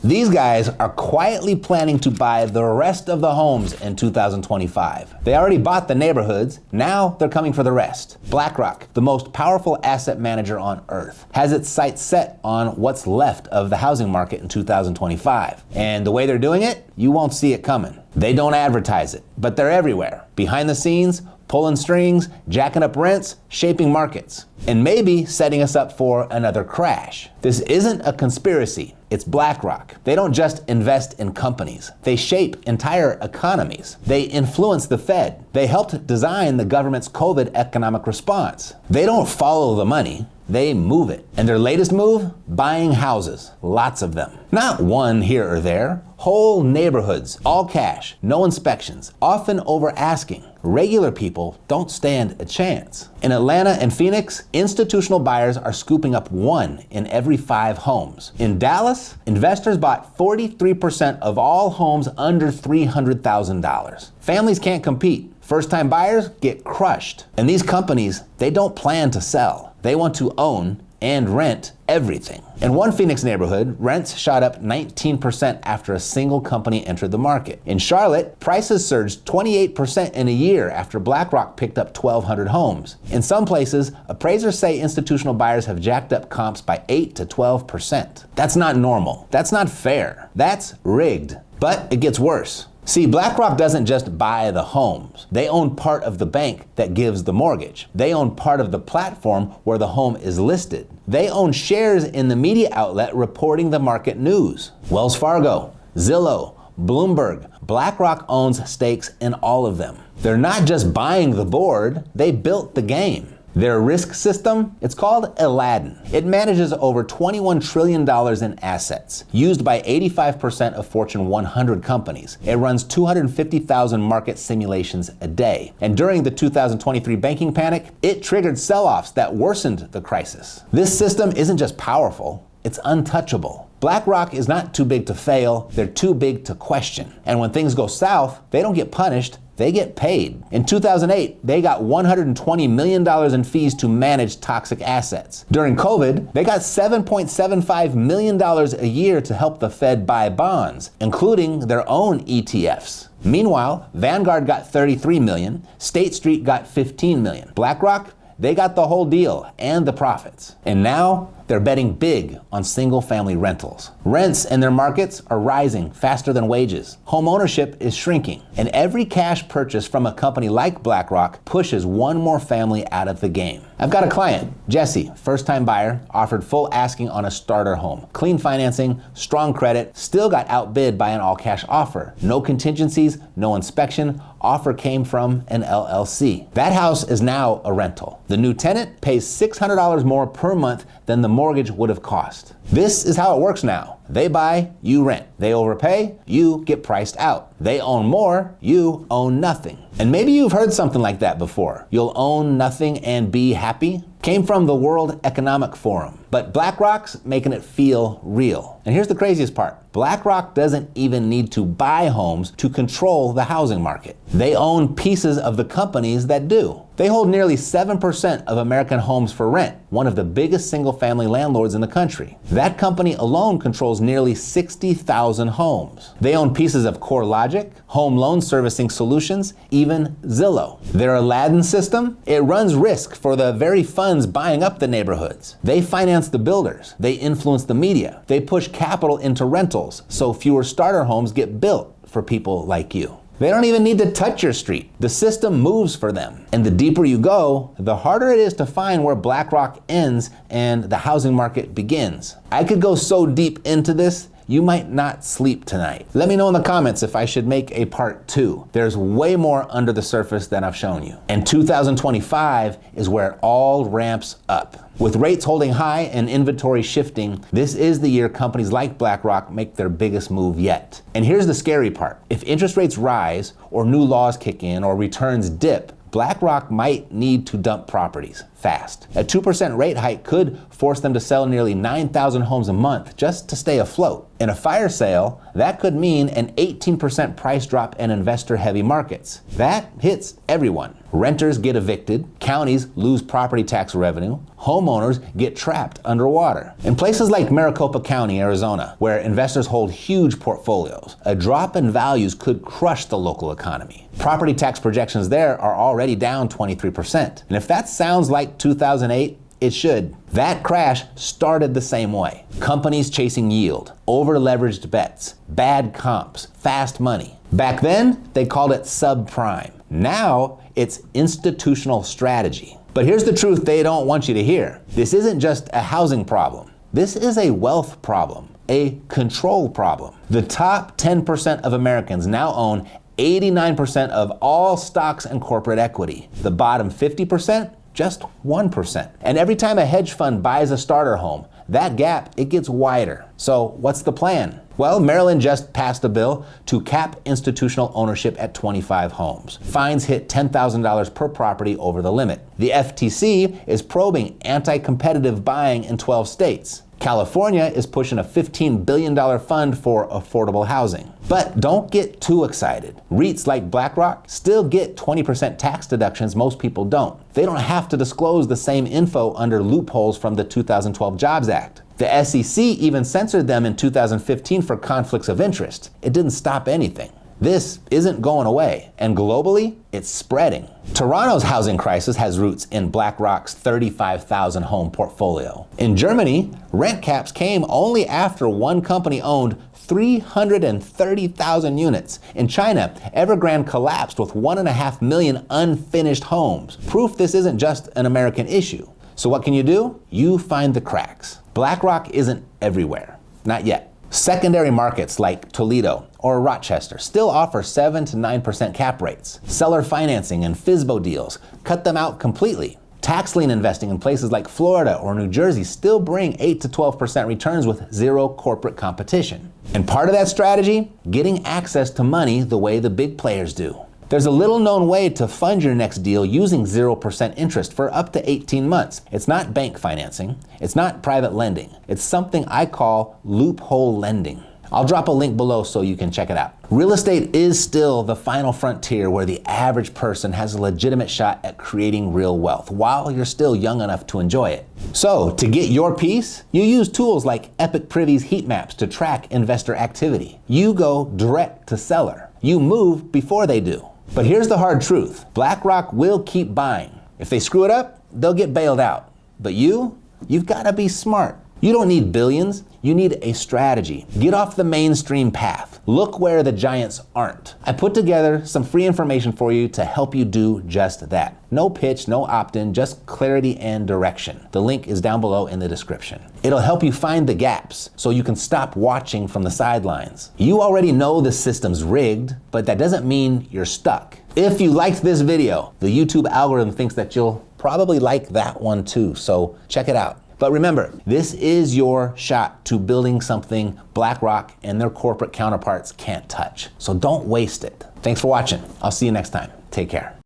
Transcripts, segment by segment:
These guys are quietly planning to buy the rest of the homes in 2025. They already bought the neighborhoods, now they're coming for the rest. Blackrock, the most powerful asset manager on earth, has its sights set on what's left of the housing market in 2025. And the way they're doing it, you won't see it coming. They don't advertise it, but they're everywhere. Behind the scenes, pulling strings, jacking up rents, shaping markets, and maybe setting us up for another crash. This isn't a conspiracy, it's Blackrock. They don't just invest in companies, they shape entire economies. They influence the Fed. They helped design the government's COVID economic response. They don't follow the money, they move it. And their latest move? Buying houses, lots of them. Not one here or there, whole neighborhoods, all cash, no inspections, often over asking. Regular people don't stand a chance. In Atlanta and Phoenix, institutional buyers are scooping up 1 in every 5 homes. In Dallas, investors bought 43% of all homes under $300,000. Families can't compete. First-time buyers get crushed. And these companies, they don't plan to sell. They want to own and rent everything. In one Phoenix neighborhood, rents shot up 19% after a single company entered the market. In Charlotte, prices surged 28% in a year after Blackrock picked up 1,200 homes. In some places, appraisers say institutional buyers have jacked up comps by 8 to 12%. That's not normal. That's not fair. That's rigged. But it gets worse. See, Blackrock doesn't just buy the homes. They own part of the bank that gives the mortgage. They own part of the platform where the home is listed. They own shares in the media outlet reporting the market news. Wells Fargo, Zillow, Bloomberg, Blackrock owns stakes in all of them. They're not just buying the board, they built the game. Their risk system, it's called Aladdin. It manages over $21 trillion in assets, used by 85% of Fortune 100 companies. It runs 250,000 market simulations a day. And during the 2023 banking panic, it triggered sell-offs that worsened the crisis. This system isn't just powerful, it's untouchable. Blackrock is not too big to fail, they're too big to question. And when things go south, they don't get punished, they get paid. In 2008, they got $120 million in fees to manage toxic assets. During COVID, they got $7.75 million a year to help the Fed buy bonds, including their own ETFs. Meanwhile, Vanguard got $33 million, State Street got $15 million. Blackrock, they got the whole deal and the profits. And now, they're betting big on single-family rentals. Rents in their markets are rising faster than wages. Home ownership is shrinking. And every cash purchase from a company like Blackrock pushes one more family out of the game. I've got a client, Jesse, first-time buyer, offered full asking on a starter home. Clean financing, strong credit, still got outbid by an all-cash offer. No contingencies, no inspection. Offer came from an LLC. That house is now a rental. The new tenant pays $600 more per month than the mortgage would have cost. This is how it works now. They buy, you rent. They overpay, you get priced out. They own more, you own nothing. And maybe you've heard something like that before. You'll own nothing and be happy. Came from the World Economic Forum. But Blackrock's making it feel real. And here's the craziest part. Blackrock doesn't even need to buy homes to control the housing market. They own pieces of the companies that do. They hold nearly 7% of American homes for rent, one of the biggest single-family landlords in the country. That company alone controls nearly 60,000 homes. They own pieces of CoreLogic, home loan servicing solutions, even Zillow. Their Aladdin system, it runs risk for the very funds buying up the neighborhoods. They finance the builders. They influence the media. They push capital into rentals so fewer starter homes get built for people like you. They don't even need to touch your street. The system moves for them. And the deeper you go, the harder it is to find where Blackrock ends and the housing market begins. I could go so deep into this, you might not sleep tonight. Let me know in the comments if I should make a part 2. There's way more under the surface than I've shown you. And 2025 is where it all ramps up. With rates holding high and inventory shifting, this is the year companies like Blackrock make their biggest move yet. And here's the scary part. If interest rates rise, or new laws kick in, or returns dip, Blackrock might need to dump properties fast. A 2% rate hike could force them to sell nearly 9,000 homes a month just to stay afloat. In a fire sale, that could mean an 18% price drop in investor-heavy markets. That hits everyone. Renters get evicted, counties lose property tax revenue, homeowners get trapped underwater. In places like Maricopa County, Arizona, where investors hold huge portfolios, a drop in values could crush the local economy. Property tax projections there are already down 23%. And if that sounds like 2008, it should. That crash started the same way. Companies chasing yield, over-leveraged bets, bad comps, fast money. Back then, they called it subprime. Now, it's institutional strategy. But here's the truth they don't want you to hear. This isn't just a housing problem. This is a wealth problem, a control problem. The top 10% of Americans now own 89% of all stocks and corporate equity. The bottom 50%, just 1%. And every time a hedge fund buys a starter home, that gap, it gets wider. So what's the plan? Well, Maryland just passed a bill to cap institutional ownership at 25 homes. Fines hit $10,000 per property over the limit. The FTC is probing anti-competitive buying in 12 states. California is pushing a $15 billion fund for affordable housing. But don't get too excited. REITs like Blackrock still get 20% tax deductions most people don't. They don't have to disclose the same info under loopholes from the 2012 Jobs Act. The SEC even censored them in 2015 for conflicts of interest. It didn't stop anything. This isn't going away, and globally, it's spreading. Toronto's housing crisis has roots in BlackRock's 35,000 home portfolio. In Germany, rent caps came only after one company owned 330,000 units. In China, Evergrande collapsed with 1.5 million unfinished homes. Proof this isn't just an American issue. So what can you do? You find the cracks. BlackRock isn't everywhere. Not yet. Secondary markets like Toledo or Rochester still offer 7 to 9% cap rates. Seller financing and FSBO deals cut them out completely. Tax lien investing in places like Florida or New Jersey still bring 8 to 12% returns with zero corporate competition. And part of that strategy, getting access to money the way the big players do. There's a little known way to fund your next deal using 0% interest for up to 18 months. It's not bank financing. It's not private lending. It's something I call loophole lending. I'll drop a link below so you can check it out. Real estate is still the final frontier where the average person has a legitimate shot at creating real wealth while you're still young enough to enjoy it. So to get your piece, you use tools like Epic Privy's heat maps to track investor activity. You go direct to seller. You move before they do. But here's the hard truth. BlackRock will keep buying. If they screw it up, they'll get bailed out. But you've got to be smart. You don't need billions, you need a strategy. Get off the mainstream path. Look where the giants aren't. I put together some free information for you to help you do just that. No pitch, no opt-in, just clarity and direction. The link is down below in the description. It'll help you find the gaps so you can stop watching from the sidelines. You already know the system's rigged, but that doesn't mean you're stuck. If you liked this video, the YouTube algorithm thinks that you'll probably like that one too, so check it out. But remember, this is your shot to building something BlackRock and their corporate counterparts can't touch. So don't waste it. Thanks for watching. I'll see you next time. Take care.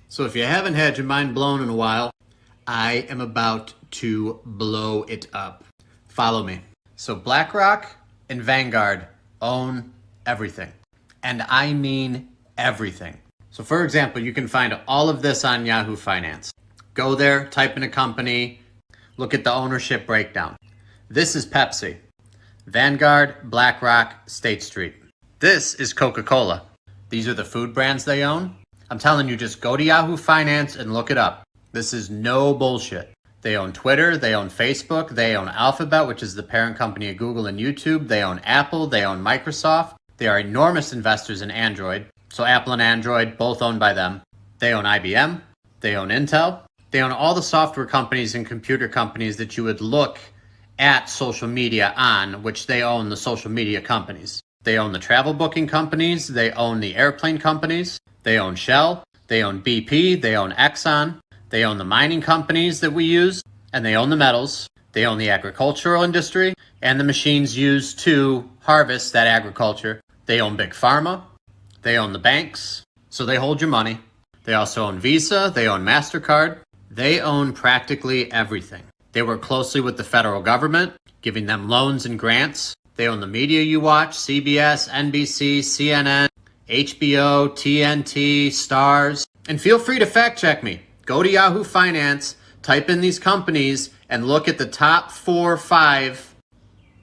So if you haven't had your mind blown in a while, I am about to blow it up. Follow me. So BlackRock and Vanguard own everything. And I mean everything. So for example, you can find all of this on Yahoo Finance. Go there, type in a company, look at the ownership breakdown. This is Pepsi. Vanguard, BlackRock, State Street. This is Coca-Cola. These are the food brands they own. I'm telling you, just go to Yahoo Finance and look it up. This is no bullshit. They own Twitter, they own Facebook, they own Alphabet, which is the parent company of Google and YouTube. They own Apple, they own Microsoft. They are enormous investors in Android. So Apple and Android, both owned by them. They own IBM, they own Intel. They own all the software companies and computer companies that you would look at social media on, which they own the social media companies. They own the travel booking companies. They own the airplane companies. They own Shell. They own BP. They own Exxon. They own the mining companies that we use, and they own the metals. They own the agricultural industry and the machines used to harvest that agriculture. They own Big Pharma. They own the banks. So they hold your money. They also own Visa, they own MasterCard. They own practically everything. They work closely with the federal government, giving them loans and grants. They own the media you watch, CBS, NBC, CNN, HBO, TNT, Stars. And feel free to fact check me. Go to Yahoo Finance, type in these companies, and look at the top 4 or 5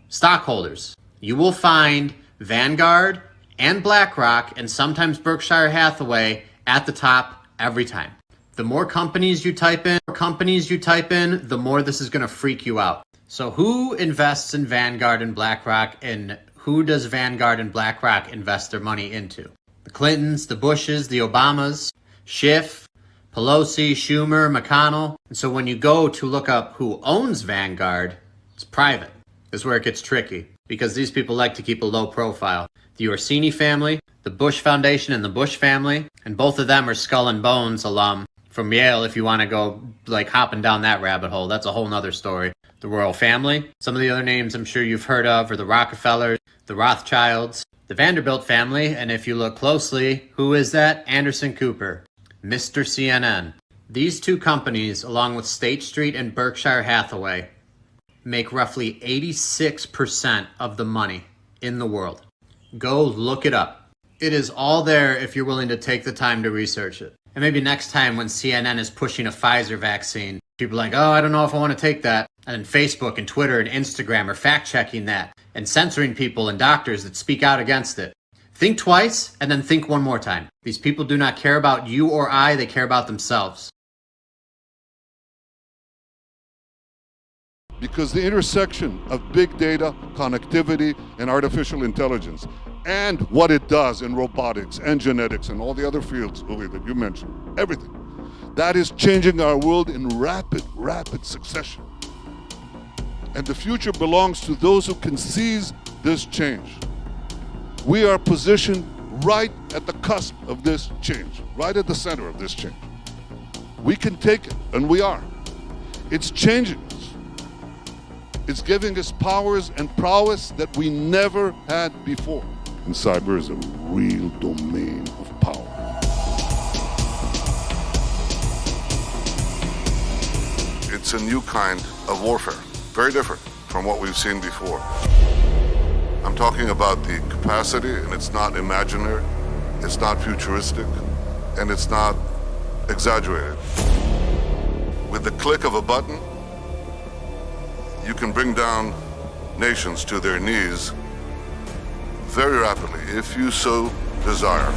stockholders. You will find Vanguard and Blackrock and sometimes Berkshire Hathaway at the top every time. The more companies you type in, the more this is going to freak you out. So who invests in Vanguard and Blackrock, and who does Vanguard and Blackrock invest their money into? The Clintons, the Bushes, the Obamas, Schiff, Pelosi, Schumer, McConnell. And so when you go to look up who owns Vanguard, it's private. This is where it gets tricky, because these people like to keep a low profile. The Orsini family, the Bush Foundation, and the Bush family, and both of them are Skull and Bones alum from Yale. If you want to go like hopping down that rabbit hole, that's a whole nother story. The royal family, some of the other names I'm sure you've heard of are the Rockefellers, the Rothschilds, the Vanderbilt family, and if you look closely, who is that? Anderson Cooper, Mr. CNN. These two companies, along with State Street and Berkshire Hathaway, make roughly 86% of the money in the world. Go look it up. It is all there if you're willing to take the time to research it. And maybe next time when CNN is pushing a Pfizer vaccine, people are like, oh, I don't know if I want to take that. And then Facebook and Twitter and Instagram are fact-checking that and censoring people and doctors that speak out against it. Think twice and then think one more time. These people do not care about you or I, they care about themselves. Because the intersection of big data, connectivity, and artificial intelligence, and what it does in robotics and genetics and all the other fields, Uli, that you mentioned, everything, that is changing our world in rapid succession. And the future belongs to those who can seize this change. We are positioned right at the cusp of this change, right at the center of this change. We can take it, and we are. It's changing us. It's giving us powers and prowess that we never had before. And cyber is a real domain of power. It's a new kind of warfare, very different from what we've seen before. I'm talking about the capacity, and it's not imaginary, it's not futuristic, and it's not exaggerated. With the click of a button, you can bring down nations to their knees very rapidly, if you so desire.